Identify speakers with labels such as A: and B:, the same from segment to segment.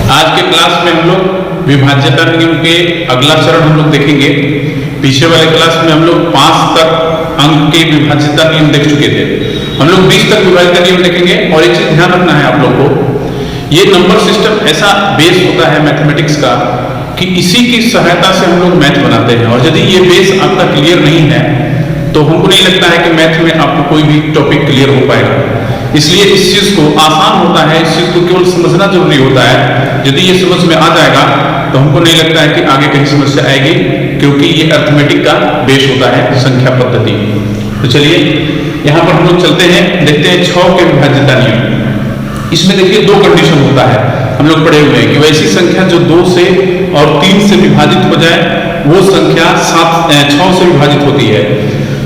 A: आज के क्लास में हम लोग विभाज्यता नियम के अगला चरण हम लोग देखेंगे। पीछे वाले क्लास में हम लोग 5 तक अंक के विभाज्यता नियम देख चुके थे। हम लोग 20 तक विभाज्यता नियम देखेंगे। और एक चीज ध्यान रखना है आप लोग को, ये नंबर सिस्टम ऐसा बेस होता है मैथमेटिक्स का कि इसी की सहायता से हम लोग मैथ बनाते हैं। और यदि ये बेस आपका क्लियर नहीं है तो हमको नहीं लगता है कि मैथ में आपको कोई भी टॉपिक क्लियर हो पाएगा। इसलिए इस चीज को आसान होता है, इस चीज को केवल समझना जरूरी होता है। यदि ये समझ में आ जाएगा तो हमको नहीं लगता है कि आगे कहीं समस्या आएगी, क्योंकि ये अर्थमेटिक का बेस होता है, संख्या पद्धति। तो चलिए यहाँ पर हम लोग चलते हैं, देखते हैं 6 के विभाज्यता नियम। इसमें देखिए 2 कंडीशन होता है, हम लोग पढ़े हुए हैं कि वैसी संख्या जो 2 से और 3 से विभाजित हो जाए वो संख्या 6 से विभाजित होती है।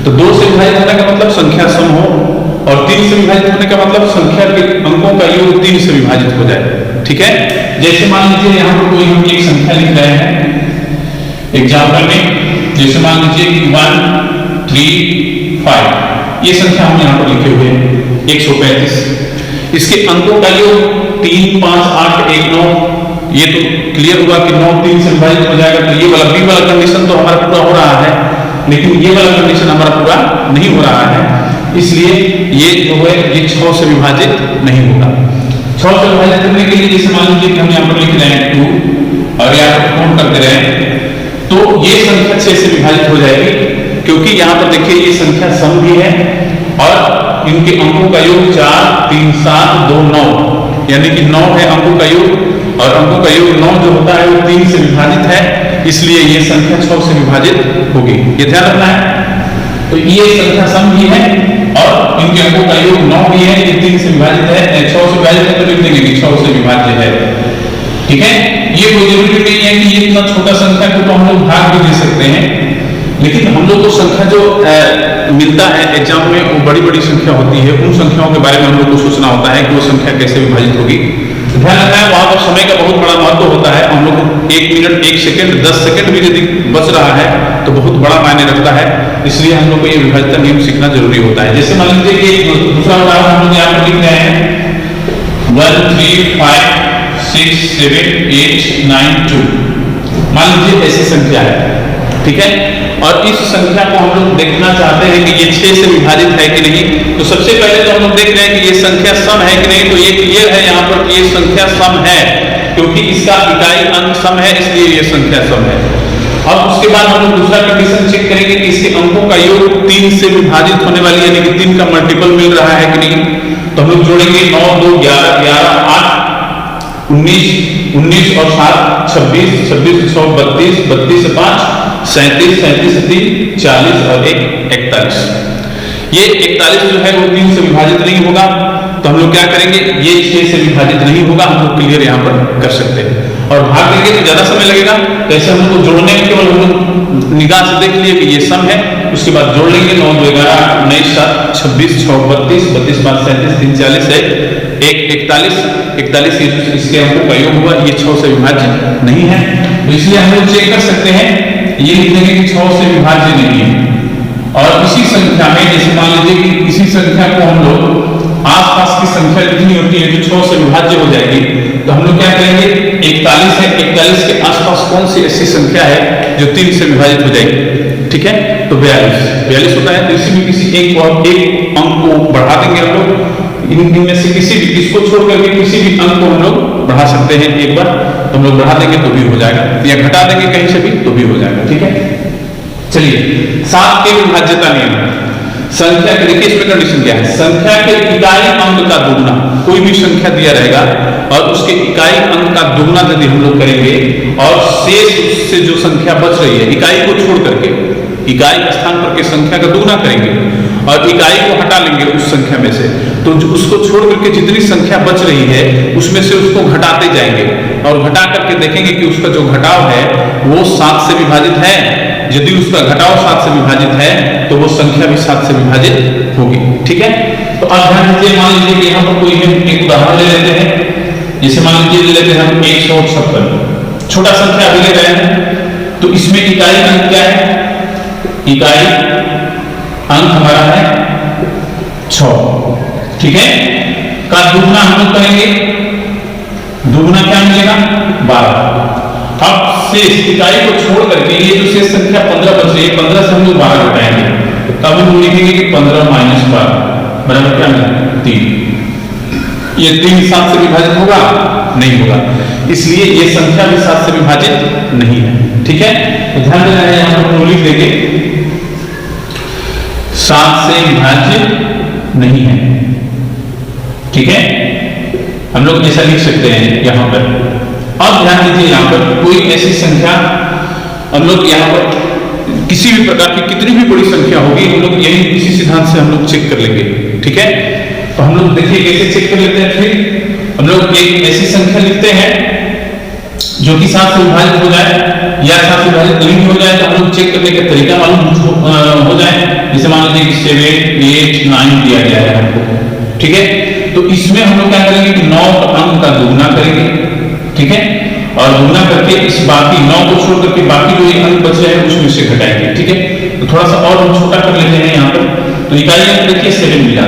A: तो 2 से विभाजित होने का मतलब संख्या सम हो, और 3 से विभाजित होने का मतलब संख्या के अंकों का योग 3 से विभाजित हो जाए। ठीक है, जैसे मान लीजिए यहाँ पर कोई हम एक संख्या लिख रहे हैं एग्जाम्पल में, जैसे मान लीजिए 1 3 5, ये संख्या हम यहाँ पर लिखे हुए हैं 135। इसके अंकों का योग 3 5 8 1 9। ये तो क्लियर हुआ कि 9 3 से विभाजित हो जाएगा। तो ये वाला बी वाला कंडीशन तो हमारा पूरा हो रहा है, लेकिन ये वाला कंडीशन हमारा पूरा नहीं हो रहा है। इसलिए ये जो है ये 6 से विभाजित नहीं होगा। 6 से विभाजित करने के लिए जैसे मान लीजिए कि हम यहाँ पर लिख रहे हैं 2 और यहाँ पर पूर्ण करते रहे तो ये संख्या 6 से विभाजित हो जाएगी, क्योंकि यहाँ पर देखिए ये संख्या सम भी है और इनके अंकों का योग 4 3 7 2 9, यानी कि 9 है अंकों का योग, और अंकों का योग 9 जो होता है वो 3 से विभाजित है, इसलिए ये संख्या 6 से विभाजित होगी। ये ध्यान रखना है। तो ये संख्या सम भी है और इनके अंकों का योग 9 भी है, ये 3 से विभाजित है, 6 से विभाजित है तो लिख देंगे कि 6 से विभाज्य है। ठीक है, ये कोई जरूरी नहीं है कि ये इतना छोटा संख्या को तो हम लोग भाग भी दे सकते हैं, लेकिन हम लोग को संख्या जो मिलता है एग्जाम में वो बड़ी बड़ी संख्या होती है, उन संख्याओं के बारे में हम लोग को सोचना होता है कि वो संख्या कैसे विभाजित होगी। ध्यान रखना है, वहां पर समय का बहुत बड़ा महत्व होता है। हम लोग को 1 मिनट 1 सेकंड 10 सेकंड भी यदि बच रहा है तो बहुत बड़ा मायने रखता है, इसलिए हम लोग को ये विभाज्यता नियम सीखना जरूरी होता है। जैसे मान लीजिए कि दूसरा उदाहरण हम लोग यहाँ पर लिख रहे हैं 1 3 5 6 7 8 9 2। मान लीजिए ऐसी संख्या है, ठीक है, और इस संख्या को हम लोग देखना चाहते हैं कि ये 6 से विभाजित है कि नहीं। तो सबसे पहले तो हम लोग देख रहे हैं कि ये संख्या सम है कि नहीं। तो ये क्लियर है यहाँ पर कि ये संख्या सम है, क्योंकि इसका इकाई अंक सम है, इसलिए ये संख्या सम है। अब उसके बाद हम लोग दूसरा कंडीशन चेक करेंगे कि इसके अंकों का योग 3 से विभाजित होने वाली, यानी कि 3 का मल्टीपल मिल रहा है कि नहीं। तो हम लोग जोड़ेंगे 9 2 11 11 8 19 19 और 7 26 26 6 32 32 से 5 37 37 से 3 40 और 1 41। ये 41 जो है वो 3 से विभाजित नहीं होगा, तो हम लोग क्या करेंगे, ये 6 से विभाजित नहीं होगा। हम लोग क्लियर यहाँ पर कर सकते हैं। और भाग देंगे तो ज्यादा समय लगेगा, तो ऐसे हम लोग को जोड़ने में केवल हम लोग निगाह से देख लिए कि ये सम है, उसके बाद जोड़ लेंगे 9 2 11 19 7 26 6 32 32 5 37 3 40 है 1 41 41। इसके अंकों का योग हुआ, ये 6 से विभाज्य नहीं है। तो इसलिए हम लोग चेक कर सकते हैं, ये लिख देंगे कि 6 से विभाज्य नहीं है। और इसी संख्या में जैसे मान लीजिए कि इसी संख्या को हम लोग आसपास की संख्या जितनी होती है जो 6 से विभाज्य हो जाएगी, तो हम लोग क्या करेंगे, 41 है, 41 के आसपास कौन सी ऐसी संख्या है जो 3 से विभाजित हो जाएगी। ठीक है, तो 42 होता है। तो इसी में किसी एक अंक को बढ़ा देंगे हम लोग, इनमें से किसी भी, इसको छोड़ करके किसी भी अंक को हम लोग बढ़ा सकते हैं एक बार, तो हम लोग बढ़ा देंगे तो भी हो जाएगा, या घटा देंगे कहीं से भी तो भी हो जाएगा। ठीक है, चलिए 7 के विभाज्यता नियम। संख्या के, देखिए इसमें कंडीशन क्या है, संख्या के इकाई अंक का दुगना, कोई भी संख्या दिया रहेगा और उसके इकाई अंक का दुगना यदि हम लोग करेंगे और शेष उससे जो संख्या बच रही है, इकाई को छोड़ करके इकाई स्थान पर के संख्या का दुगना करेंगे और इकाई को हटा लेंगे उस संख्या में से, तो उसको छोड़ करके जितनी संख्या बच रही है उसमें से उसको घटाते जाएंगे और घटा करके देखेंगे कि उसका जो घटाव है वो 7 से विभाजित है। यदि उसका घटाव 7 से विभाजित है तो वो संख्या भी 7 से विभाजित होगी। ठीक है, तो अब ध्यान दीजिए, मान लीजिए कि यहाँ पर कोई हम एक उदाहरण ले लेते हैं। जैसे मान लीजिए ले लेते हैं हम 156, छोटा संख्या अभी ले रहे हैं। तो इसमें इकाई अंक क्या है, इकाई अंक हमारा है 6। ठीक है, का दुगना हम लोग करेंगे, दुगुना क्या मिलेगा 12। अब शेष इकाई को छोड़ करके ये जो शेष संख्या 15 बच रही है, 15 से हम लोग 12 घटाएंगे, तब हम लिखेंगे कि 15 माइनस 12 बराबर क्या मिलेगा 3। ये 3 7 से विभाजित होगा नहीं होगा, इसलिए ये संख्या भी 7 से विभाजित नहीं है। ठीक है, तो ध्यान देना है, यहां पर लिख देंगे 7 से विभाजित नहीं है। ठीक है, हम लोग ऐसा लिख सकते हैं यहां पर। अब ध्यान दीजिए, यहां पर कोई ऐसी संख्या हम लोग यहां पर किसी भी प्रकार की कितनी भी बड़ी संख्या होगी, हम लोग यही इसी सिद्धांत से हम लोग चेक कर लेंगे। ठीक है, तो हम लोग देखिए कैसे चेक कर लेते हैं। फिर हम लोग एक ऐसी संख्या लिखते हैं जो कि 7 से विभाजित हो जाए या 7 से विभाजित नहीं हो जाए, तो हम लोग चेक करने का तरीका मालूम हो जाए। जैसे मान लीजिए 7 8 9 दिया गया है हमको। ठीक है, तो इसमें हम लोग क्या करेंगे कि 9 अंक का दुगुना करेंगे। ठीक है, और गुना करके इस बाकी 9 को छोड़ करके बाकी जो एक अंक बच रहे हैं उसमें से घटाएंगे। ठीक है, तो थोड़ा सा और हम छोटा कर लेते हैं यहाँ पर। तो इकाई अंक देखिए 7 मिला,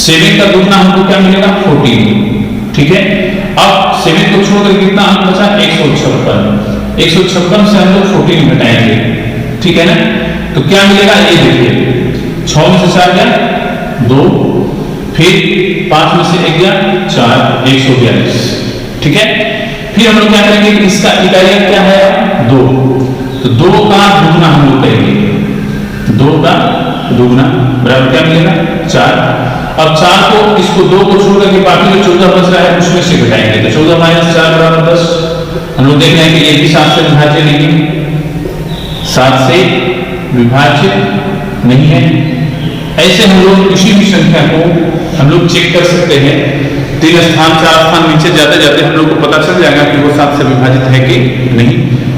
A: 7 का दुगना हमको क्या मिलेगा 14। ठीक है, अब 7 को छोड़ करके कितना अंक बचा 156। 156 से हम लोग 14 घटाएंगे। ठीक है ना, तो क्या मिलेगा ये देखिए, 6 में से 4 गया 2, फिर 5 में से 1 गया 4, 142। ठीक है, फिर हम लोग क्या करेंगे कि इसका इकाई अंक क्या है 2, तो 2 का दुगुना हम लोग करेंगे। 2 का दुगुना बराबर क्या मिलेगा 4। अब 4 को इसको 2 को छोड़ करके बाकी जो 14 बच रहा है उसमें से घटाएंगे, तो 14 माइनस 4 बराबर 10। हम लोग देख रहे हैं कि ये भी 7 से विभाज्य नहीं है, 7 से विभाज्य नहीं है। ऐसे हम लोग किसी भी संख्या को हम लोग चेक कर सकते हैं। 3 स्थान 4 स्थान नीचे जाते जाते हम लोग को पता चल जाएगा कि वो 7 से विभाजित है कि नहीं।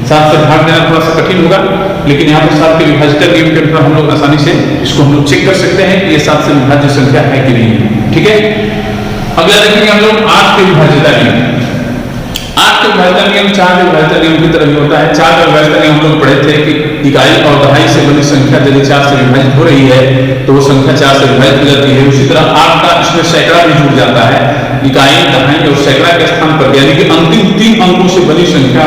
A: 7 से भाग देना थोड़ा सा कठिन होगा, लेकिन यहाँ पर 7 के विभाजित नियम के अनुसार हम लोग आसानी से इसको हम लोग चेक कर सकते हैं कि ये 7 से विभाज्य संख्या है कि नहीं। ठीक है, अगला देखेंगे हम लोग 8 के विभाज्यता नियम। 8 के विभाज्यता नियम 4 के विभाज्यता नियम की तरह ही होता है। 4 का विभाज्यता नियम हम लोग पढ़े थे कि इकाई और दहाई से बनी संख्या यदि 4 से विभाजित हो रही है तो वो संख्या 4 से विभाजित हो जाती है। उसी तरह 8 का इसमें सैकड़ा भी जुड़ जाता है। इकाई, दहाई और सैकड़ा के स्थान पर, यानी कि अंतिम 3 अंकों से बनी संख्या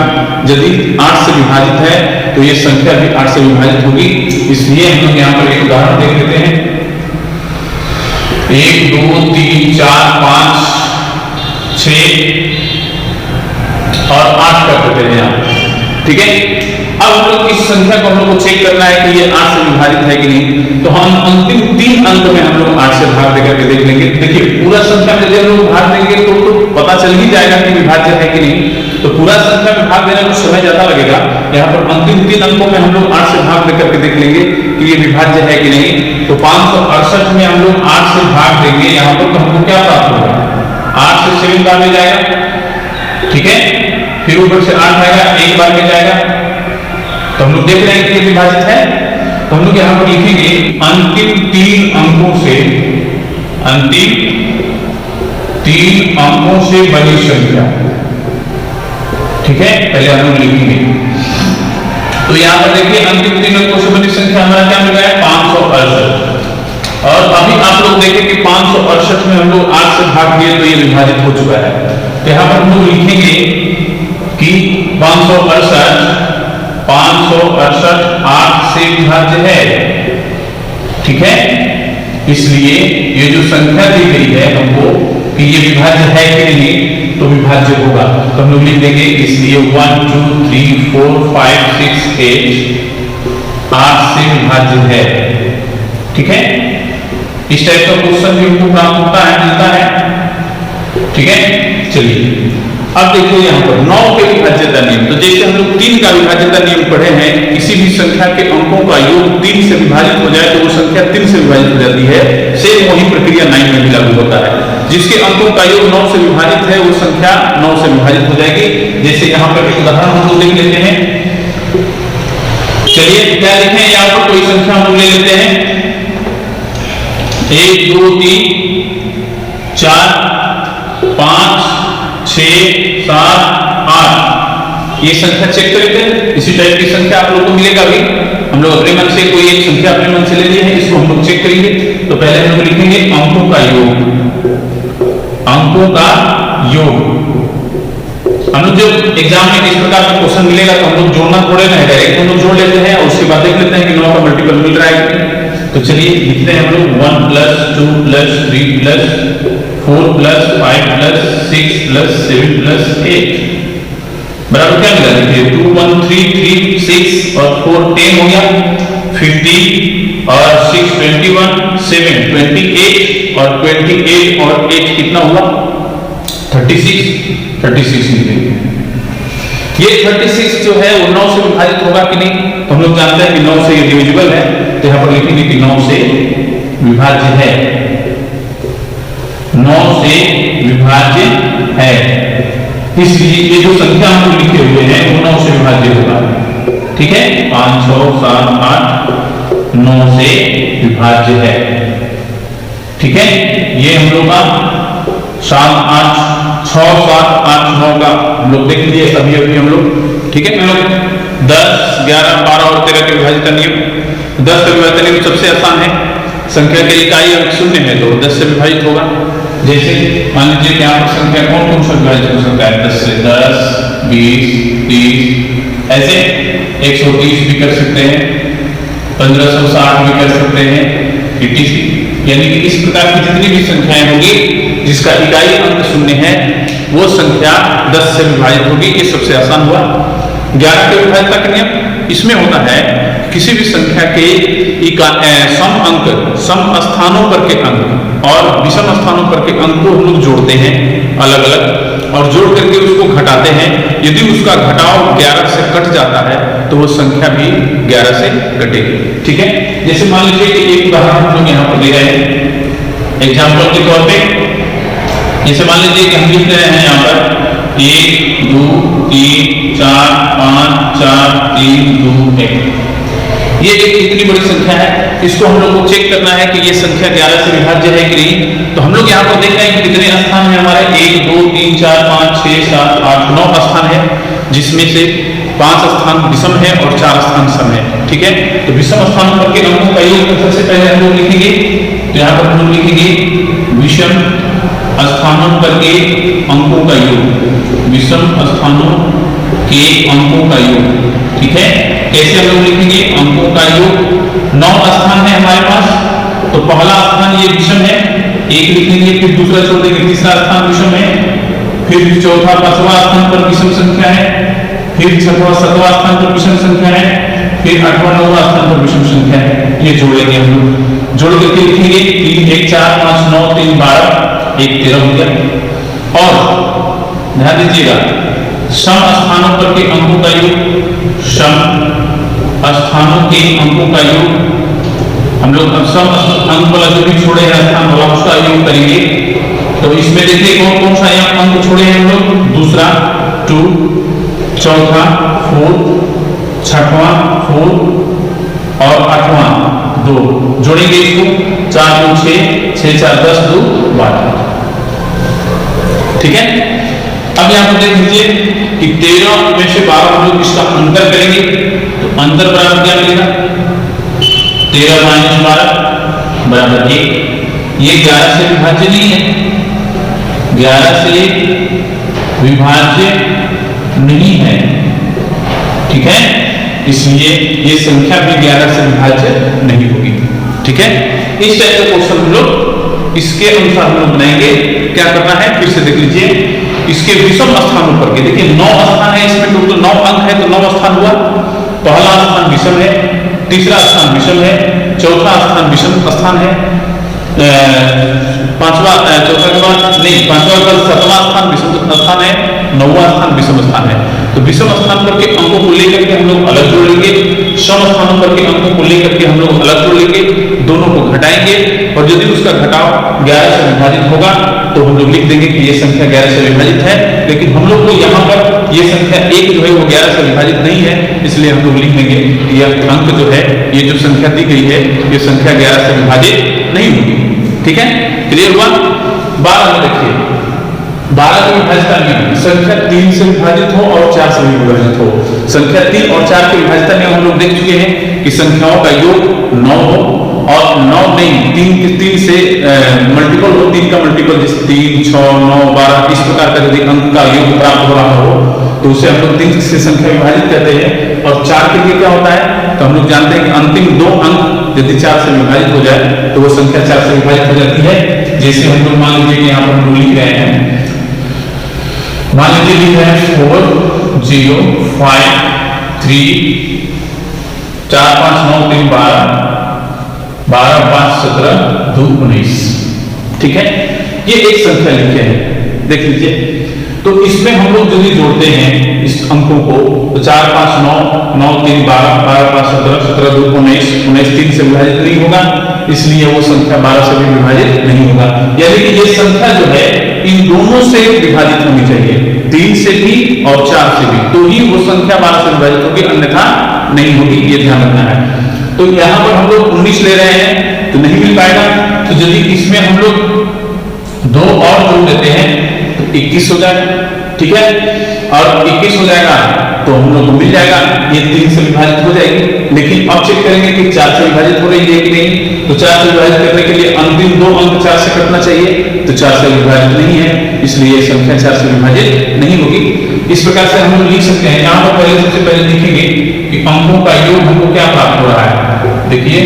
A: यदि 8 से विभाजित है तो ये संख्या भी 8 से विभाजित होगी। इसलिए हम लोग यहाँ पर एक उदाहरण देख लेते हैं। 1 2 3 4 5 6 और 8 कर देते हैं यहाँ। ठीक है, अब हम लोग इस संख्या को हम लोग को चेक करना है कि ये 8 से विभाजित है कि नहीं। तो हम अंतिम 3 अंक में हम लोग 8 से भाग देकर के देख लेंगे। देखिए पूरा संख्या में यदि हम लोग भाग देंगे तो पता चल ही जाएगा कि विभाज्य है कि नहीं। तो पूरा संख्या में भाग देने में समय ज्यादा लगेगा। यहाँ पर अंतिम 3 अंकों में हम लोग 8 से भाग देकर के देख लेंगे कि ये विभाज्य है कि नहीं। तो 568 में हम लोग 8 से भाग देंगे यहाँ पर, तो हमको क्या प्राप्त होगा 8 से 7 बार में जाएगा। ठीक है, फिर ऊपर से 8 आएगा, एक बार में जाएगा। तो हम लोग देख रहे हैं कि ये विभाजित है। तो हम लोग यहाँ पर लिखेंगे अंतिम 3 अंकों से, अंतिम 3 अंकों से बनी संख्या। ठीक है, पहले हम लोग लिखेंगे। तो यहाँ पर देखिए अंतिम 3 अंकों से बनी संख्या हमारा क्या मिल रहा है 568। और अभी आप लोग देखें कि 568 में हम लोग 8 से भाग दिए तो ये विभाजित हो चुका है। तो यहाँ पर हम लोग लिखेंगे कि 568 8 से विभाज्य है। ठीक है, इसलिए ये जो संख्या दी गई है हमको कि ये विभाज्य है कि नहीं, तो विभाज्य होगा। तो हम लोग लिख देंगे इसलिए 1 2 3 4 5 6 8 8 से विभाज्य है। ठीक है, इस टाइप का क्वेश्चन भी हमको प्राप्त होता है, मिलता है। ठीक है, चलिए अब देखिए यहाँ पर 9 के विभाज्यता नियम। तो जैसे हम लोग 3 का विभाज्यता नियम पढ़े हैं, किसी भी संख्या के अंकों का योग 3 से विभाजित हो जाए तो वो संख्या 3 से विभाजित हो जाती है। सेम वही प्रक्रिया 9 में भी लागू होता है। जिसके अंकों का योग 9 से विभाजित है वो संख्या 9 से विभाजित हो जाएगी। जैसे यहाँ पर एक उदाहरण हम लोग देख लेते हैं। चलिए क्या लिखें, यहाँ पर कोई संख्या हम लोग ले लेते हैं 1 2 3 4 5 6 7 8। ये संख्या चेक करते हैं। इसी टाइप की संख्या आप लोगों को मिलेगा भी। हम लोग अपने मन से कोई एक संख्या अपने मन से ले ली है, इसको हम लोग चेक करेंगे। तो पहले हम लोग लिखेंगे अंकों का योग, अंकों का योग। हम लोग जब एग्जाम में इस प्रकार का क्वेश्चन मिलेगा तो हम लोग जोड़ना थोड़े ना है, डायरेक्ट हम लोग जोड़ लेते हैं और उसके बाद देख लेते हैं कि 9 का मल्टीपल मिल रहा है कि नहीं। तो चलिए लिखते हैं हम लोग 1 + 2 + 3 + 4 + 5 + 6 + 7 + 8 बराबर क्या मिला? देखिए 2 1 3 3 6 और 4 10 हो गया, 50 और 6 21 7 28 और 28 और 8 कितना हुआ? 36 लिखेंगे। ये 36 जो है वो 9 से विभाजित होगा कि नहीं? तो हम लोग जानते हैं कि 9 से ये डिविजिबल है, तो यहां पर लिखेंगे कि 9 से विभाज्य है, 9 से विभाज्य है। इसलिए ये जो संख्या हम लोग लिखे हुए हैं वो 9 से विभाज्य होगा। ठीक है, 5 6 7 8 9 से विभाज्य है। ठीक है, ये हम लोग का 7 8 6 7 8 9 का हम लोग देख लीजिए अभी हम लोग। ठीक है, हम लोग 10 11 12 और 13 के विभाजित नियम। 10 का विभाजित नियम सबसे आसान है, संख्या के इकाई अंक 0 है तो 10 से विभाजित होगा। जैसे मान लीजिए कि यहाँ पर संख्या कौन कौन सा विभाजित हो सकता है? 10 से 10 20 30 ऐसे 130 भी कर सकते हैं, 1560 भी कर सकते हैं, etc। यानी कि इस प्रकार की जितनी भी संख्याएं होगी जिसका इकाई अंक 0 है वो संख्या 10 से विभाजित होगी। ये सबसे आसान हुआ। 11 के विभाज्यता का नियम इसमें होता है किसी भी संख्या के सम अंक, सम स्थानों पर के अंक और विषम स्थानों पर के अंक को हम लोग जोड़ते हैं अलग अलग और जोड़ करके उसको घटाते हैं। यदि उसका घटाव 11 से कट जाता है तो वो संख्या भी 11 से घटेगी। ठीक है, जैसे मान लीजिए कि एक उदाहरण हम लोग यहाँ पर ले रहे हैं एग्जाम्पल के तौर पे। जैसे मान लीजिए कि हम लिख रहे हैं यहाँ पर 1 2 3 4 5 4 3 2 1। ये एक कितनी बड़ी संख्या है, इसको हम लोग को चेक करना है कि ये संख्या 11 से विभाज्य है कि नहीं। तो हम लोग यहाँ पर देख रहे हैं कि कितने स्थान है हमारे 1 2 3 4 5 6 7 8 9 स्थान है, जिसमें से 5 स्थान विषम है और 4 स्थान सम है। ठीक है, तो विषम स्थानों पर के अंकों का योग सबसे पहले हम लोग लिखेंगे। तो यहाँ पर हम लोग लिखेंगे विषम स्थानों पर के अंकों का योग, विषम स्थानों के अंकों का योग। ठीक है, कैसे हम लोग लिखेंगे? अंकों का योग 9 स्थान है हमारे पास, तो पहला स्थान ये विषम है, एक लिखेंगे, फिर दूसरा छोड़ देंगे, तीसरा स्थान विषम है, फिर चौथा 5वां स्थान पर विषम संख्या है, फिर 6वां 7वां स्थान पर विषम संख्या है, फिर 8वां 9वां स्थान पर विषम संख्या है। ये जोड़ेंगे हम लोग, जोड़ करके लिखेंगे 3 1 4 5 9 3 12 1 13 हो गया। और ध्यान दीजिएगा सम स्थानों पर के अंकों का योग, सम स्थानों के अंकों का योग हम लोग सम अंक वाला जो भी छोड़े हैं स्थान वाला उसका योग करेंगे। तो इसमें देखिए कौन कौन सा यहाँ अंक छोड़े हैं हम लोग? दूसरा 2, चौथा 4, 6वां 4 और 8वां 2। जोड़ेंगे इसको 4 2 6 6 4 10 2 12। ठीक है, अब यहाँ पर देख लीजिए कि 13 में से 12 हम लोग इसका अंतर करेंगे तो अंतर बराबर क्या मिलेगा? 13 - 12 बराबर 1। ये 11 से विभाज्य नहीं है, 11 से विभाज्य नहीं है। ठीक है, इसलिए ये संख्या भी 11 से विभाज्य नहीं होगी। ठीक है, इस टाइप का क्वेश्चन हम लोग इसके अनुसार हम लोग बनाएंगे। क्या करना है फिर से देख लीजिए, इसके विषम स्थानों पर के देखिए 9 स्थान है, इसमें टोटल 9 अंक है तो 9 स्थान हुआ। पहला स्थान विषम है, तीसरा स्थान विषम है, चौथा स्थान विषम स्थान है, पांचवा चौथा के बाद नहीं पांचवा के बाद 7वां स्थान विषम स्थान है, 9वां स्थान विषम स्थान है। तो विषम स्थान पर के अंकों को लेकर के हम लोग अलग जोड़ लेंगे, सम स्थानों पर के अंकों को लेकर के हम लोग अलग जोड़ लेंगे, दोनों को घटाएंगे और यदि उसका घटाव 11 से विभाजित होगा तो हम लोग लिख देंगे कि ये संख्या 11 से विभाजित है। लेकिन हम लोग को यहाँ पर ये संख्या 1 जो है वो 11 से विभाजित नहीं है, इसलिए हम लोग लिख देंगे कि यह अंक जो है, ये जो संख्या दी गई है, ये संख्या 11 से विभाजित नहीं होगी। ठीक है, क्लियर हुआ? 12 में देखिए 12 की विभाज्यता नियम, संख्या 3 से विभाजित हो और 4 से विभाजित हो। संख्या 3 और 4 की विभाज्यता नियम हम लोग देख चुके हैं कि संख्याओं का योग 9 हो और 9 नहीं, 3 से मल्टीपल हो, 3 का मल्टीपल जैसे 3, 6, 9, 12 इस प्रकार का यदि अंक का योग प्राप्त हो रहा हो तो उसे हम लोग 3 से संख्या विभाजित कहते हैं। और 4 के लिए क्या होता है, तो हम लोग जानते हैं कि अंतिम 2 अंक यदि 4 से विभाजित हो जाए तो वो संख्या 4 से विभाजित हो जाती है। जैसे हम लोग मान लीजिए कि यहाँ पर हम लोग लिख रहे हैं, मान लीजिए लिख रहे हैं 4, 0, 5, 3, 4, 5, 9, 3, 12, 12, 5, 17, 2, 19। ठीक है, ये एक संख्या लिखे हैं, देख लीजिए। तो इसमें हम लोग यदि जोड़ते हैं इस अंकों को तो 4, 5, 9, 9, 3, 12, 12, 5, 17, 17, 2, 19, 19 3 से विभाजित नहीं होगा, इसलिए वो संख्या 12 से भी विभाजित नहीं होगा। यानी कि ये संख्या जो है इन दोनों से विभाजित होनी चाहिए, 3 से भी और 4 से भी, तो ही वो संख्या 12 से विभाजित होगी, अन्यथा नहीं होगी, ये ध्यान रखना है। तो यहाँ पर हम लोग 19 ले रहे हैं तो नहीं मिल पाएगा, तो यदि इसमें हम लोग 2 और जोड़ देते हैं 21 हो जाएगा। ठीक है, और 21 हो जाएगा तो हम लोग को मिल जाएगा, ये 3 से विभाजित हो जाएगी। लेकिन अब चेक करेंगे कि 4 से विभाजित हो रही है कि नहीं, तो 4 से विभाजित करने के लिए अंतिम 2 अंक 4 से कटना चाहिए, तो 4 से विभाजित नहीं है, इसलिए संख्या 4 से विभाजित नहीं होगी। इस प्रकार से हम लोग लिख सकते हैं। यहाँ पर पहले सबसे पहले लिखेंगे कि अंकों का योग हमको क्या प्राप्त हो रहा है। देखिए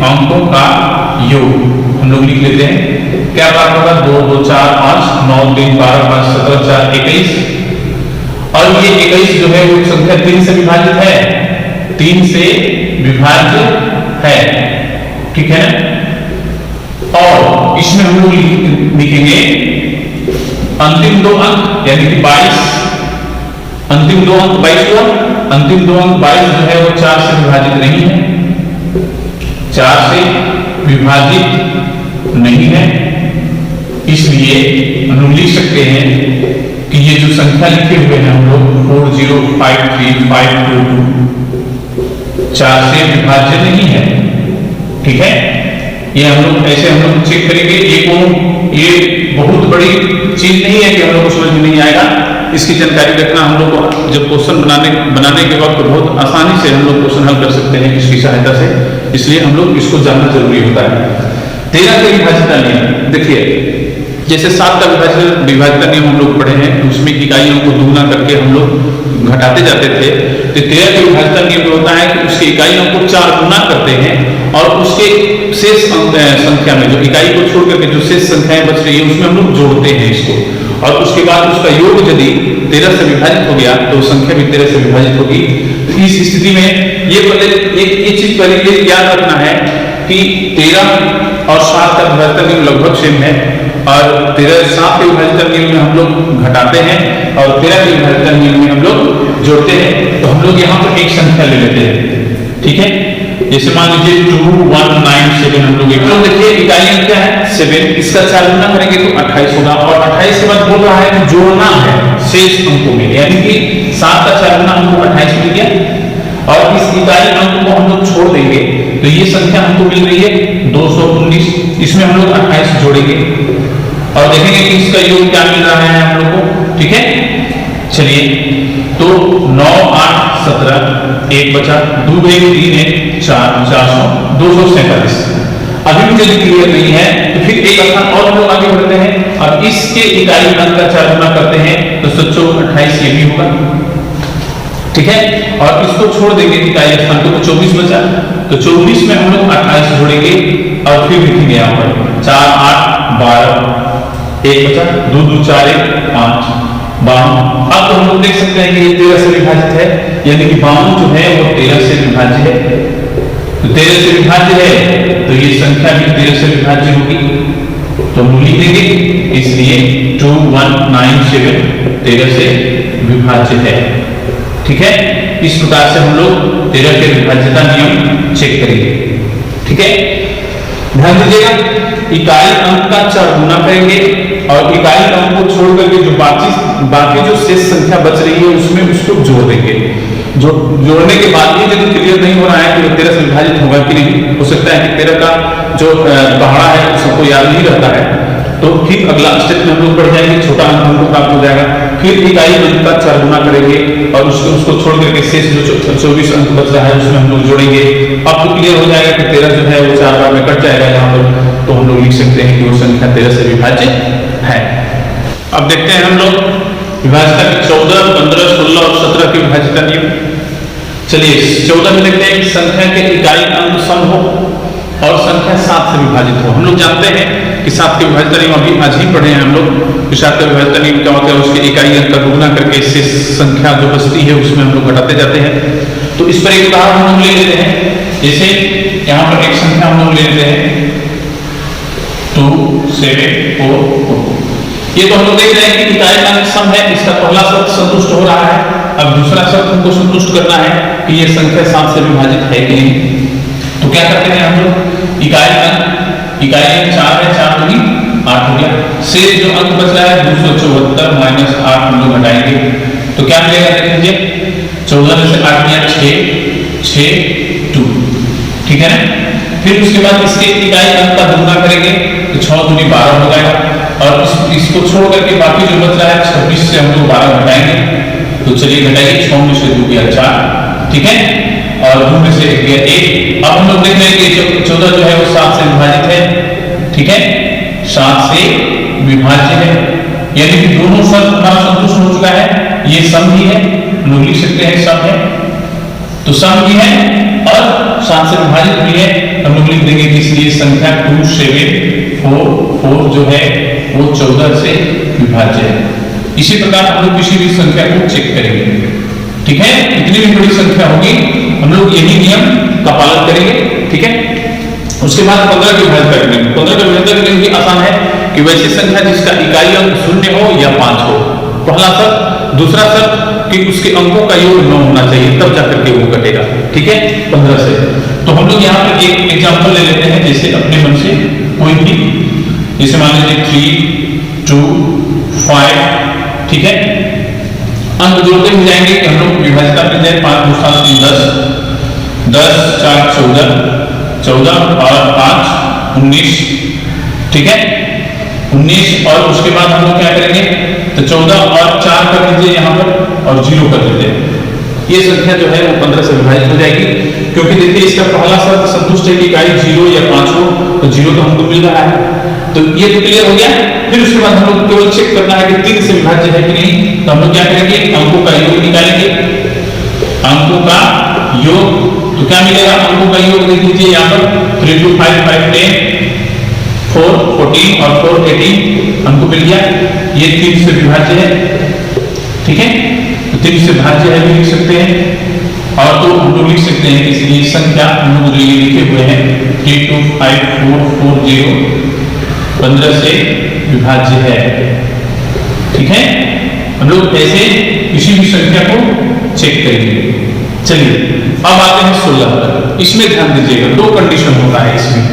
A: अंकों का योग हम लोग लिख लेते हैं, क्या प्राप्त होगा, 2, 2, 4, 5, 9, 3, 12, 5, 17, 4, 21। और ये 21 जो है वो संख्या 3 से विभाजित है, 3 से विभाजित है। ठीक है, और इसमें हम लोग लिखेंगे अंतिम 2 अंक यानी कि 22, अंतिम 2 अंक 22 हुआ, अंतिम 2 अंक 22 जो है वो 4 से विभाजित नहीं है, 4 से विभाजित नहीं है, इसलिए हम लोग लिख सकते हैं कि ये जो संख्या लिखे हुए हैं हम लोग 405352 4 से विभाज्य नहीं है। ठीक है, ये हम लोग ऐसे हम लोग चेक करेंगे। ये बहुत बड़ी चीज नहीं है कि हम लोग को समझ में नहीं आएगा, इसकी जानकारी रखना हम लोग को जब क्वेश्चन बनाने के वक्त बहुत आसानी से हम लोग क्वेश्चन हल कर सकते हैं इसकी सहायता से, इसलिए हम लोग इसको जानना जरूरी होता है। 13 के विभाजिता नियम देखिए, जैसे 7 का विभाजिता नियम हम लोग पढ़े हैं, उसमें इकाइयों को दुगना करके हम लोग घटाते जाते थे। तो 13 के विभाजिता नियम होता है कि उसके इकाइयों को 4 गुना करते हैं और उसके शेष संख्या में जो इकाई को छोड़ करके जो शेष संख्याएं बच रही है उसमें हम लोग जोड़ते हैं इसको, और उसके बाद उसका योग यदि 13 से विभाजित हो गया तो संख्या भी 13 से विभाजित होगी। तो इस स्थिति में ये चीज पहले याद रखना है कि 13 और 7 का विभाजिता नियम लगभग सेम है, और 7 के विभाजिता नियम में हम लोग घटाते हैं और 13 के विभाजिता नियम में हम लोग जोड़ते हैं। तो हम लोग यहाँ पर एक संख्या ले लेते हैं। ठीक है, जैसे मान लीजिए 2197 हम लोग देखिए इकाई अंक क्या है 7, इसका 4 गुना करेंगे तो 28 होगा, और 28 के बाद बोल रहा है कि जोड़ना है शेष अंकों में, यानी कि 7 का 4 गुना हमको 28 मिल गया, और इस इकाई अंक को हम लोग छोड़ देंगे तो ये संख्या हमको मिल रही है 219, इसमें हम लोग 28 जोड़ेंगे और देखेंगे कि इसका योग क्या मिल रहा है हम लोग को। ठीक है, चलिए तो 9, 8, 17, 1 बचा, 2 3 1 4 400 247। अभी भी यदि क्लियर नहीं है तो फिर एक स्थान और हम लोग आगे बढ़ते हैं, अब इसके इकाई अंक का 4 गुना करते हैं तो 728 ये भी होगा। ठीक है, और इसको छोड़ देंगे इकाई स्थान को, तो 24 बचा, तो 24 में हम लोग 28 जोड़ेंगे और फिर लिखेंगे यहाँ पर 4, 8, 12, 1 बचा, 2 2 4 1 5 52। अब तो हम लोग देख सकते हैं कि ये 13 से विभाजित है, यानी कि 52 जो है वो 13 से विभाज्य है। तो 13 से विभाज्य है तो ये संख्या भी 13 से विभाज्य होगी, तो हम लिख देंगे, इसलिए 2197 13 से विभाज्य है। ठीक है, इस प्रकार से हम लोग 13 के विभाज्यता नियम चेक करेंगे। ठीक है, ध्यान दीजिएगा, इकाई अंक का 4 गुना करेंगे और इकाई अंक को छोड़ करके जो बाकी जो शेष संख्या बच रही है उसमें उसको जोड़ देंगे। जो जोड़ने के बाद भी यदि क्लियर नहीं हो रहा है कि 13 से विभाजित होगा कि नहीं, हो सकता है कि 13 का जो पहाड़ा है सबको याद नहीं रहता है, तो फिर अगला स्टेप में हम लोग बढ़ जाएंगे, छोटा अंक हमको प्राप्त हो जाएगा, फिर इकाई अंक का 4 गुना करेंगे और उसको छोड़ करके शेष जो 24 अंक बच रहा है उसमें हम लोग जोड़ेंगे। अब तो क्लियर हो जाएगा कि 13 जो है वो 4 बार में कट जाएगा यहाँ पर, तो हम लोग लिख सकते हैं कि वो संख्या 13 से विभाज्य है। अब देखते हैं हम लोग विभाज्यता के 14, 15, 16 और 17 की विभाज्यता नियम। चलिए 14 में देखते हैं संख्या के इकाई अंक सम हो और संख्या 7 से विभाजित हो। हम लोग जानते हैं कि 7 के विभाज्यता नियम अभी आज ही पढ़े हैं हम लोग। 7 के विभाज्यता नियम क्या होता है, उसके इकाई अंक का गुणा करके इससे संख्या जो बचती है उसमें हम लोग घटाते जाते हैं। तो इस पर एक उदाहरण हम लोग ले लेते हैं, जैसे यहाँ पर एक संख्या हम लोग ले लेते हैं 2744। ये तो हम लोग देख रहे हैं कि इकाई अंक सम है, इसका पहला शर्त संतुष्ट हो रहा है। अब दूसरा शर्त हमको संतुष्ट करना है कि ये संख्या 7 से विभाजित है कि नहीं। तो क्या करते हैं हम लोग, इकाई अंक 4 है, 4 दूनी 8 हो गया, शेष जो अंक बच रहा है 274 माइनस 8 हम लोग घटाएंगे तो क्या मिलेगा, देख लीजिए 14 में से 8 गया 6 2, ठीक है ना। फिर उसके बाद इसके इकाई अंक का दुगुना करेंगे तो 6 दूनी 12 हो जाएगा और इसको छोड़ करके बाकी जो बच रहा है 26 से हम लोग 12 घटाएंगे तो चलिए घटाइए, 6 में से 2 गया 4, ठीक है, और 2 में से 1 गया 1। अब हम लोग देख रहे हैं कि 14 जो है वो 7 से विभाजित है, ठीक है, 7 से विभाज्य है, यानी कि दोनों शर्त हमारा संतुष्ट हो चुका है। ये सम भी है, हम लोग लिख सकते हैं सम है, तो सम भी है और 7 से विभाजित भी है, हम लोग लिख देंगे कि इसलिए संख्या 2744 जो है वो 14 से विभाज्य है। इसी प्रकार हम लोग किसी भी संख्या को चेक करेंगे, ठीक है, कितनी भी बड़ी संख्या होगी हम लोग यही नियम का पालन करेंगे, ठीक है। उसके बाद 15 की विभाज्यता करेंगे। 15 की विभाज्यता करने की आसान है कि वैसी संख्या जिसका इकाई अंक 0 हो या 5 हो, पहला शर्त। दूसरा शर्त कि उसके अंकों का योग 9 होना चाहिए, तब जाकर के वो कटेगा, ठीक है, 15 से। तो हम लोग यहाँ पर एक एग्जांपल ले लेते हैं, जैसे अपने मन से कोई भी, जैसे मान लीजिए 3 2 5, ठीक है, अंक जोड़ते हुए जाएंगे कि हम लोग विभाज्यता मिल जाए 5 2 7 3 10 10 4 14 14 और 5 19, ठीक है, 19। और उसके बाद हम लोग क्या करेंगे तो 14 और 4 कर दीजिए यहाँ पर और 0 कर दीजिए, ये संख्या जो है वो 15 से विभाजित हो जाएगी। क्योंकि देखिए इसका पहला शर्त संतुष्ट है कि इकाई 0 या 5 हो, तो 0 तो हमको मिल रहा है, तो ये तो क्लियर हो गया। फिर उसके बाद हम लोग केवल चेक करना है कि 3 से विभाज्य है कि नहीं, तो हम लोग क्या करेंगे, अंकों का योग निकालेंगे, अंकों का योग, तो क्या मिलेगा, अंकों का योग देख लीजिए यहाँ पर 3 2 5 5 10 4 14 और 4 18 हमको मिल गया, ये 3 से विभाज्य है, ठीक है, तो 3 से विभाज्य है भी लिख सकते हैं। और तो हम लोग लिख सकते हैं कि इसलिए संख्या हम लोग जो ये लिखे हुए हैं 3 2 5 4 4 0 15 से विभाज्य है, ठीक है। हम लोग ऐसे किसी भी संख्या को चेक करेंगे। चलिए अब आते हैं 16 पर। इसमें ध्यान दीजिएगा, 2 कंडीशन होता है इसमें।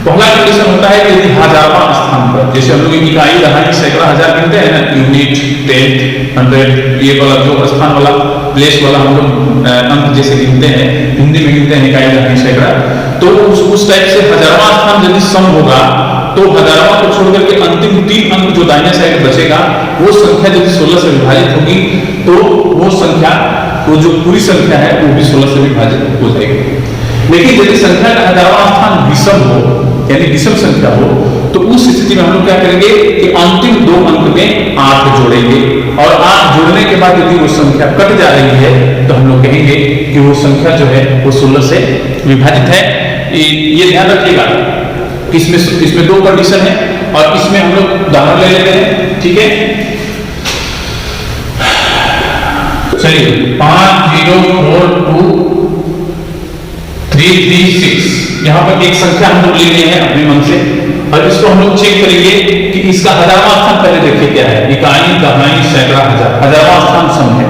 A: पहला कंडीशन होता है कि यदि हजारवां स्थान पर, जैसे हम लोग इकाई, दहाई, सैकड़ा, हजार गिनते हैं ना, यूनिट, टेंथ, 100, ये वाला जो स्थान वाला प्लेस वाला हम लोग अंक जैसे गिनते हैं, हिंदी में गिनते हैं इकाई, दहाई, सैकड़ा, तो उस टाइप से हजारवां स्थान यदि सम होगा तो हजारवां को छोड़कर के अंतिम 3 अंक जो दाहिने साइड बचेगा वो संख्या यदि 16 से विभाजित होगी तो वो संख्या, वो जो पूरी संख्या है वो भी 16 से विभाजित हो जाएगी। लेकिन यदि संख्या का हजारवां स्थान विषम हो, यानी विषम संख्या हो, तो उस स्थिति में हम लोग क्या करेंगे कि अंतिम 2 अंक में 8 जोड़ेंगे और 8 जोड़ने के बाद यदि वो संख्या कट जा रही है तो हम लोग कहेंगे कि वो संख्या जो है वो 16 से विभाजित है। ये ध्यान रखिएगा, इसमें 2 कंडीशन है और इसमें हम लोग उदाहरण ले लेते हैं, ठीक है। चलिए 5 0 4 2 3 3 6, यहाँ पर एक संख्या हम लोग ले लिए हैं अपने मन से और इसको हम लोग चेक करेंगे कि इसका हजारवां स्थान पहले देखिए क्या है, इकाई, दहाई, सैकड़ा, हजार, हजारवां स्थान सम है,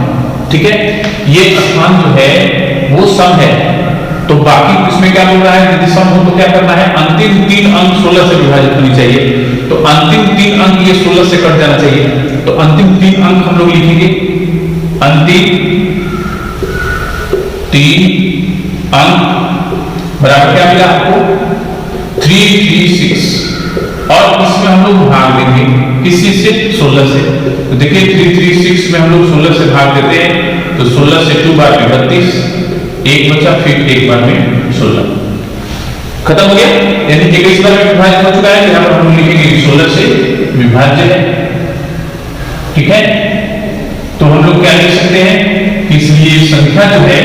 A: ठीक है। ये स्थान जो है वो सम है, तो बाकी इसमें क्या मिल रहा है, यदि सम हो तो क्या करना है, अंतिम 3 अंक 16 से विभाजित होनी चाहिए, तो अंतिम 3 अंक ये 16 से कट जाना चाहिए, तो अंतिम 3 अंक हम लोग लिखेंगे, अंतिम 3 अंक बराबर क्या मिला आपको 336 और इसमें हम लोग भाग देंगे किसी से 16 से। तो देखिए 336 में हम लोग 16 से भाग देते हैं तो 16 से 2 बार में 32, एक बचा, फिर एक बार में 16, खत्म हो गया। यानी 21 बार में विभाजित हो चुका है। यहाँ पर हम लिखेंगे कि 16 से विभाज्य है, ठीक है। तो हम लोग क्या लिख सकते हैं कि इसलिए संख्या जो है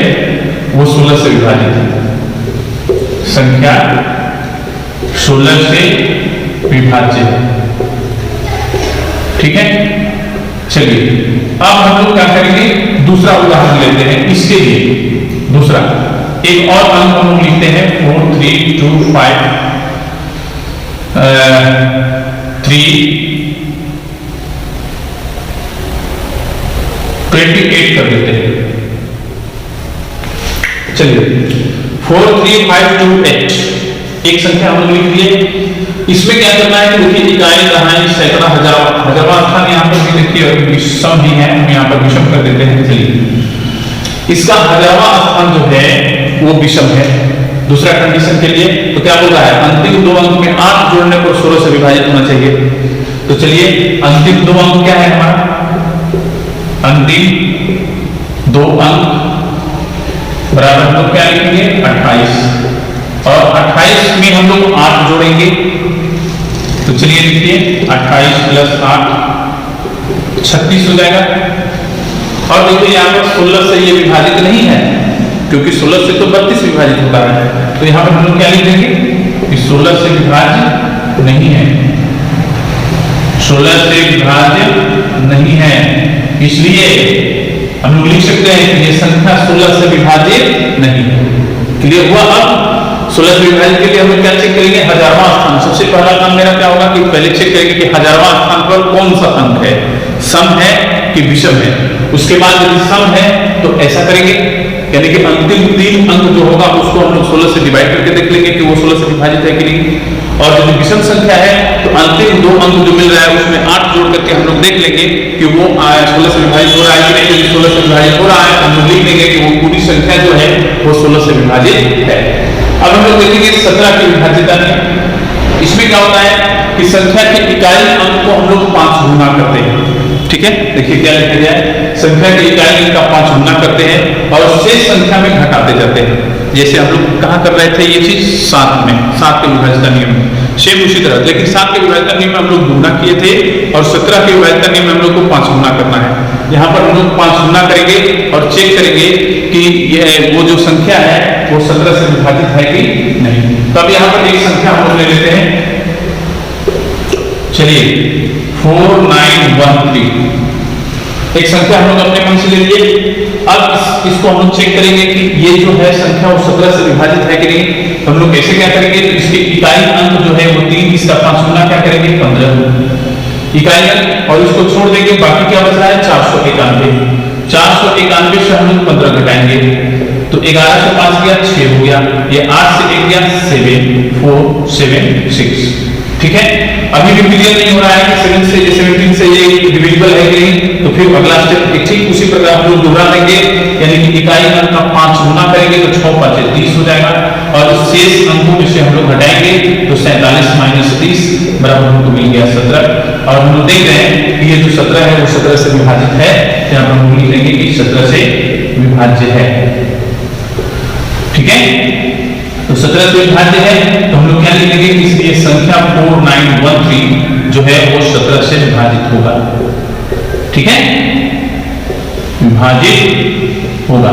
A: वो 16 से विभाजित है, संख्या 16 से विभाज्य है, ठीक है। चलिए अब हम लोग क्या करेंगे, दूसरा उदाहरण लेते हैं। इसके लिए दूसरा एक और अंक हम लोग लिखते हैं 4 3 2 5 3 28 कर देते हैं। चलिए 4 3 5 2 8 एक संख्या हम लोग लिख दिए। इसमें क्या करना है कि देखिए इकाई, दहाई, सैकड़ा, हजारवां स्थान यहाँ पर भी देखिए विषम ही है, हम यहाँ पर विषम कर देते हैं। चलिए इसका हजारवां स्थान जो है वो विषम है। दूसरा कंडीशन के लिए तो क्या बोल रहा है, अंतिम दो अंक में 8 जोड़ने पर 16 से विभाजित होना चाहिए। तो चलिए अंतिम दो अंक क्या है हमारा, अंतिम दो अंक बराबर हम लोग क्या लिखेंगे 28, और 28 में हम लोग 8 जोड़ेंगे। तो चलिए लिखिए 28 प्लस 8 36 हो जाएगा। और देखिए यहाँ पर 16 से ये विभाजित नहीं है, क्योंकि 16 से तो 32 विभाजित होता है। तो यहाँ पर हम लोग क्या लिख देंगे कि 16 से विभाजित नहीं है, 16 से विभाजित नहीं है। इसलिए हम लोग लिख सकते हैं कि ये संख्या 16 से विभाजित नहीं है। क्लियर हुआ। अब 16 से विभाजित के लिए हम लोग क्या चेक करेंगे, हजारवां स्थान। सबसे पहला काम मेरा क्या होगा कि पहले चेक करेंगे कि हजारवां स्थान पर कौन सा अंक है, सम है कि विषम है। उसके बाद यदि सम है तो ऐसा करेंगे, यानी कि अंतिम 3 अंक जो होगा उसको हम लोग 16 से डिवाइड करके देख लेंगे कि वो 16 से विभाजित है कि नहीं। और यदि विषम संख्या है तो अंतिम 2 अंक जो मिल रहा है उसमें 8 जोड़ करके हम लोग देख लेंगे कि वो 16 से विभाजित हो रहा है कि नहीं। यदि 16 से विभाजित हो रहा है हम लोग लिख लेंगे कि वो पूरी संख्या जो है वो 16 से विभाजित है। अब हम लोग देखेंगे 17 की विभाज्यता में। इसमें क्या होता है कि संख्या के इकाई अंक को हम लोग 5 गुना करते हैं, ठीक है। देखिए क्या लिखा गया है, संख्या के इकाई अंक का 5 गुना करते हैं और शेष संख्या में घटाते जाते हैं। जैसे हम लोग कहाँ कर रहे थे ये चीज 7 में, 7 के विभाज्यता नियम में सेम उसी तरह, लेकिन 7 के विभाज्यता नियम में हम लोग गुना किए थे और 17 के विभाज्यता नियम में हम लोग को 5 गुना करना है। यहाँ पर हम लोग 5 गुना करेंगे और चेक करेंगे कि ये वो जो संख्या है वो 17 से विभाजित है कि नहीं। तो अब यहाँ पर एक संख्या हम लोग ले लेते हैं। चलिए 4913 एक संख्या हम लोग अपने मन से ले लिए। अब इसको हम लोग चेक करेंगे कि ये जो है संख्या वो 17 से विभाजित है कि नहीं। तो हम लोग कैसे क्या करेंगे, इसके इकाई अंक जो है वो 3, इसका 5 गुना क्या करेंगे 15 इकाई अंक, और इसको छोड़ देंगे। बाकी क्या बच रहा है 491। 491 से हम लोग 15 घटाएंगे तो 11 से 5 गया 6 हो गया, ये 8 से 1 गया 7 4 7 6, ठीक है। अभी भी क्लियर नहीं हो रहा है कि 7 से 17 से ये डिविजिबल है कि नहीं। तो फिर अगला स्टेप ठीक उसी प्रकार हम लोग दोहरा देंगे, यानी कि इकाई अंक का 5 गुना करेंगे तो 6 5 30 हो जाएगा, और शेष अंकों में से हम लोग घटाएंगे तो 47 माइनस 30 बराबर हमको मिल गया 17। और हम लोग देख रहे हैं कि ये जो 17 है वो 17 से विभाजित है। यहाँ पर हम लिख लेंगे कि 17 से विभाज्य है, ठीक है। तो 17 से विभाज्य है तो हम लोग क्या लिखेंगे, इसलिए संख्या 4913 जो है वो 17 से विभाजित होगा, ठीक है, विभाजित होगा,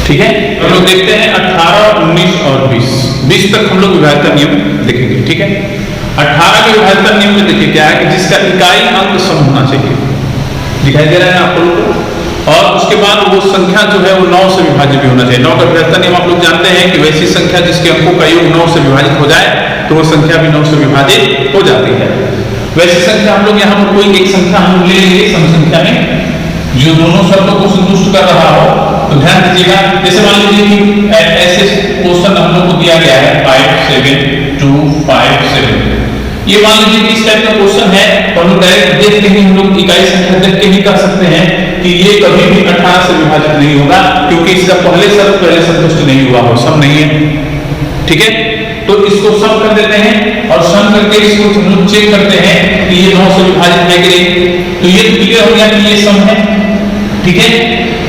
A: ठीक है। हम लोग देखते हैं 18 19 और 20 तक हम लोग विभाज्यता नियम देखेंगे, ठीक है। 18 के विभाज्यता नियम में देखिए क्या है कि जिसका इकाई अंक सम होना चाहिए, दिखाई दे रहा है आप लोगों को। और उसके बाद वो संख्या जो है वो 9 से विभाजित भी होना चाहिए। 9 का विभाज्यता नियम आप लोग जानते हैं कि वैसी संख्या जिसके अंकों का योग 9 से विभाजित हो जाए तो वो संख्या भी 9 से विभाजित हो जाती है। वैसी संख्या हम लोग यहाँ पर कोई एक संख्या हम ले लेंगे सम संख्या में जो दोनों शर्तों को संतुष्ट कर रहा हो। तो ध्यान दीजिएगा, जैसे मान लीजिए कि ऐसे क्वेश्चन हम लोग को दिया गया है 5 7 2 5 7, ये मान लीजिए कि इस टाइप का क्वेश्चन है तो हम लोग डायरेक्ट देख के ही हम लोग इकाई संख्या देख के ही कह सकते हैं कि ये कभी भी 18 से विभाजित नहीं होगा, क्योंकि इसका पहले शर्त पहले संतुष्ट नहीं हुआ हो, सम नहीं है, ठीक है। तो इसको सम कर देते हैं और सम करके इसको हम लोग चेक करते हैं कि ये 9 से विभाजित है कि नहीं। तो ये क्लियर हो गया कि ये सम है, ठीक है।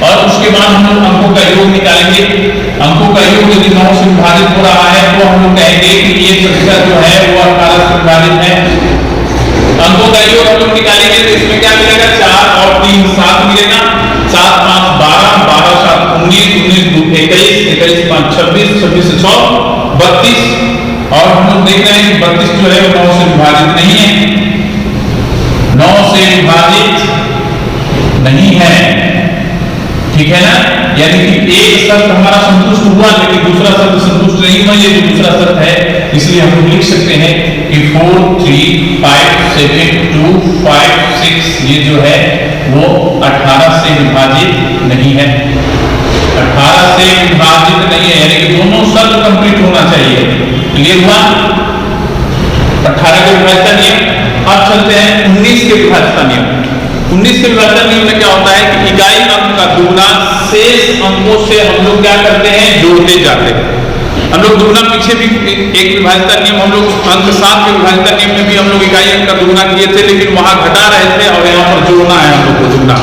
A: और उसके बाद हम लोग अंकों का योग निकालेंगे। अंकों का योग यदि 9 से विभाजित हो रहा है तो हम लोग कहेंगे कि ये संख्या जो है वो 18 से विभाजित है। अंकों का योग हम लोग निकालेंगे तो इसमें क्या मिलेगा, 4 और 3 7 मिलेगा, 7 5 12, 12 7 19, 19 2 21, 21 5 26, 26 से 6 32। और हम लोग देख रहे हैं कि 32 जो है वो 9 से विभाजित नहीं है, 9 से विभाजित नहीं है, ठीक है ना। यानी कि एक शर्त हमारा संतुष्ट हुआ लेकिन दूसरा शर्त संतुष्ट नहीं हुआ, ये जो दूसरा शर्त है इसलिए हम लोग लिख सकते हैं कि 4 3 5 7 2 5 6 ये जो है वो 18 से विभाजित नहीं है, 18 से विभाजित नहीं है, यानी कि दोनों शर्त कंप्लीट होना चाहिए। क्लियर हुआ 18 के विभाजन नियम। अब चलते हैं 19 के विभाजन नियम। 19 के विभाजन नियम में क्या होता है कि इकाई अंक का दुगुना शेष अंकों से हम लोग क्या करते हैं, जोड़ते जाते हैं। हम लोग दुगुना पीछे भी एक विभाजन नियम हम लोग अंक 7 के विभाजन नियम में भी हम लोग इकाई अंक का दुगुना किए थे, लेकिन वहां घटा रहे थे और यहाँ पर जोड़ना है हम लोग को दुगुना।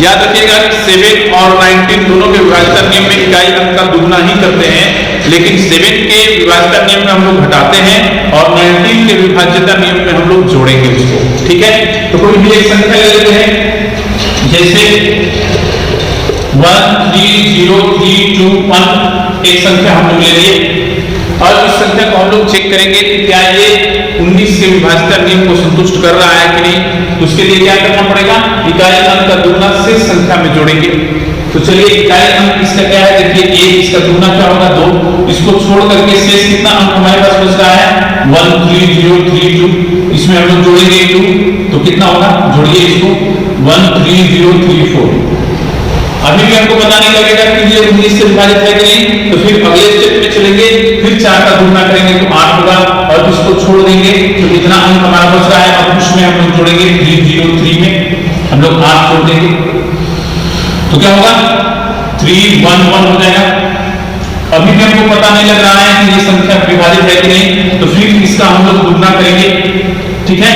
A: याद रखिएगा 7 और 19 दोनों के विभाजन नियम में इकाई अंक का दुगुना ही करते हैं, लेकिन 7 के विभाजन नियम में हम लोग घटाते हैं और 19 के विभाजन नियम में हम लोग जोड़ेंगे उसको, ठीक है। तो कोई भी एक संख्या ले लेते हैं, जैसे 1 3 0 3 2 1 एक संख्या हम लोग ले लिए और इस संख्या को हम लोग चेक करेंगे कि क्या ये 19 के विभाजन नियम को संतुष्ट कर रहा है कि नहीं। तो उसके लिए क्या करना पड़ेगा, इकाई अंक का दुगुना शेष संख्या में जोड़ेंगे। तो चलिए इकाई अंक इसका क्या है, देखिए 1, इसका दुगुना क्या होगा 2, इसको छोड़ करके शेष कितना अंक हमारे पास बच रहा है 1 3 0 3 2, इसमें हम लोग जोड़ेंगे 2 तो कितना होगा, जोड़िए इसको 1 3 0 3 4। अभी भी हमको पता नहीं लगेगा कि ये 19 से विभाजित है कि नहीं, तो फिर अगले स्टेप में चलेंगे, फिर 4 का दुगुना करेंगे तो 8 होगा और इसको छोड़ देंगे तो कितना अंक हमारा बच रहा है, अब उसमें हम लोग जोड़ेंगे 3 0 3 में हम लोग 8 जोड़ देंगे तो क्या होगा 3 1 1 हो जाएगा। अभी भी हमको पता नहीं लग रहा है कि ये संख्या विभाजित है कि नहीं, तो फिर इसका हम लोग दुगुना करेंगे, ठीक है।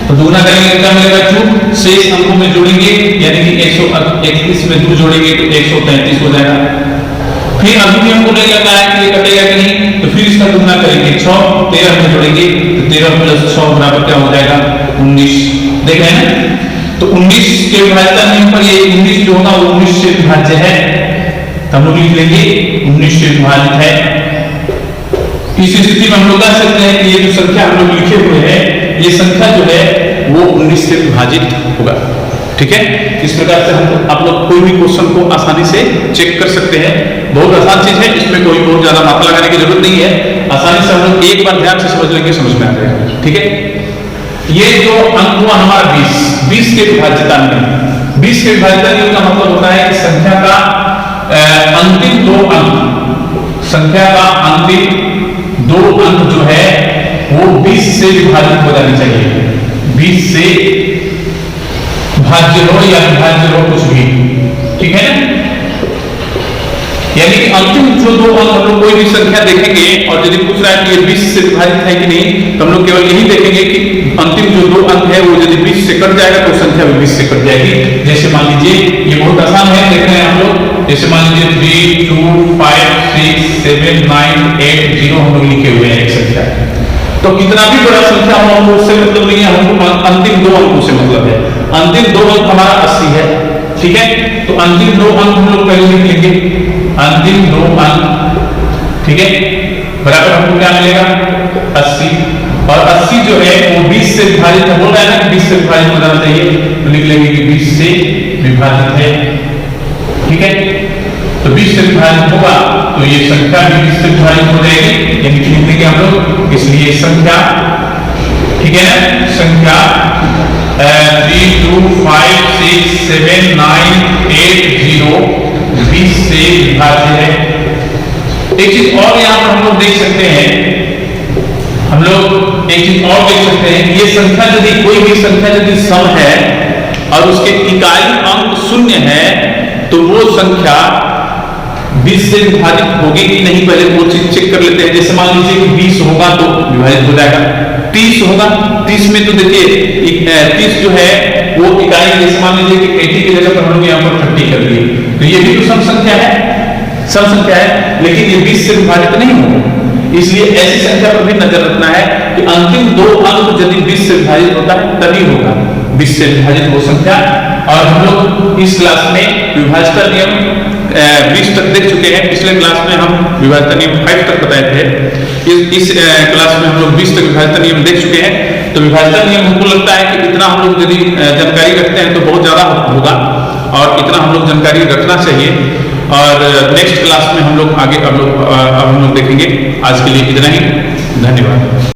A: तो दुगुना करेंगे क्या मिलेगा 2, शेष अंकों में जोड़ेंगे यानी कि 131 में 2 जोड़ेंगे तो 133 हो जाएगा। फिर अभी भी हमको नहीं लग रहा है कि ये कटेगा कि नहीं, तो फिर इसका दुगुना करेंगे 6 13 में जोड़ेंगे तो 13 प्लस 6 बराबर क्या हो जाएगा 19। देख रहे हैं तो 19 के विभाजन नियम पर ये 19 जो होगा वो 19 से विभाज्य है, तो हम लोग लिख लेंगे 19 से विभाजित है। इस स्थिति में हम लोग कह सकते हैं कि ये जो संख्या हम लोग लिखे हुए हैं ये संख्या जो है वो 19 से विभाजित होगा, ठीक है। इस प्रकार से हम आप लोग कोई भी क्वेश्चन को आसानी से चेक कर सकते हैं, बहुत आसान चीज है, इसमें कोई बहुत ज्यादा माप लगाने की जरूरत नहीं है, आसानी से हम लोग एक बार ध्यान से समझ लेंगे, समझ में आ जाएगा, ठीक है। ये जो अंक हुआ हमारा 20 के विभाज्यता नियम। 20 के विभाज्यता नियम का मतलब होता है कि संख्या का अंतिम 2 अंक, संख्या का अंतिम 2 अंक जो है वो 20 से विभाजित हो जानी चाहिए, 20 से भाज्य हो या विभाज्य हो कुछ भी, ठीक है ना। यानी कि अंतिम जो 2 अंक हम लोग कोई भी संख्या देखेंगे और यदि पूछ रहा है कि ये 20 से विभाजित है कि नहीं, तो हम लोग केवल यही देखेंगे कि अंतिम जो 2 अंक है वो यदि 20 से कट जाएगा तो संख्या भी 20 से कट जाएगी। जैसे मान लीजिए ये बहुत आसान है, देख रहे हैं हम लोग, जैसे मान लीजिए 3 2 5 6 7 9 8 0 हम लोग लिखे हुए हैं एक संख्या, तो कितना भी बड़ा संख्या हो हमको उससे मतलब नहीं है, हमको अंतिम 2 अंकों से मतलब है। अंतिम 2 अंक हमारा 80 है, ठीक है। तो अंतिम 2 अंक हम लोग पहले लिख लेंगे, अंतिम 2 अंक, ठीक है, बराबर हमको क्या मिलेगा 80, और 80 जो है वो 20 से विभाजित है, बोल रहा है ना 20 से विभाजित हो जाना चाहिए, तो लिख लेंगे कि 20 से विभाजित है, ठीक है। तो 20 से विभाजित होगा तो ये संख्या भी 20 से विभाजित हो जाएगी, यानी कि लिख देंगे हम लोग, इसलिए संख्या, ठीक है ना, संख्या 3 2 5 6 7 9 8 0 20 से विभाज्य है। एक चीज और यहाँ पर हम लोग देख सकते हैं, हम लोग एक चीज और देख सकते हैं, ये संख्या यदि कोई भी संख्या यदि सम है और उसके इकाई अंक 0 है तो वो संख्या 20 से विभाजित होगी कि नहीं पहले वो चीज चेक कर लेते हैं। जैसे मान लीजिए कि 20 होगा तो विभाजित हो जाएगा, 30 होगा, 30 में तो देखिए 30 जो है वो इकाई, जैसे मान लीजिए कि 80 की जगह पर हम लोग यहाँ पर 30 कर दिए, तो ये भी तो सम संख्या है, सम संख्या है, लेकिन ये 20 से विभाजित नहीं होगा। इसलिए ऐसी संख्या पर भी नजर रखना है कि अंतिम दो अंक यदि 20 से विभाजित होता है तभी होगा 20 से विभाजित वो संख्या। और हम लोग इस क्लास में विभाज्यता नियम 20 तक देख चुके हैं। पिछले क्लास में हम विभाज्यता नियम 5 तक बताए थे। इस क्लास में हम लोग 20 तक विभाज्यता नियम देख चुके हैं। तो विभाज्यता नियम हमको लगता है कि इतना हम लोग यदि जानकारी रखते हैं तो बहुत ज्यादा होगा, और इतना हम लोग जानकारी रखना चाहिए। और नेक्स्ट क्लास में हम लोग आगे अब हम लोग देखेंगे। आज के लिए इतना ही, धन्यवाद।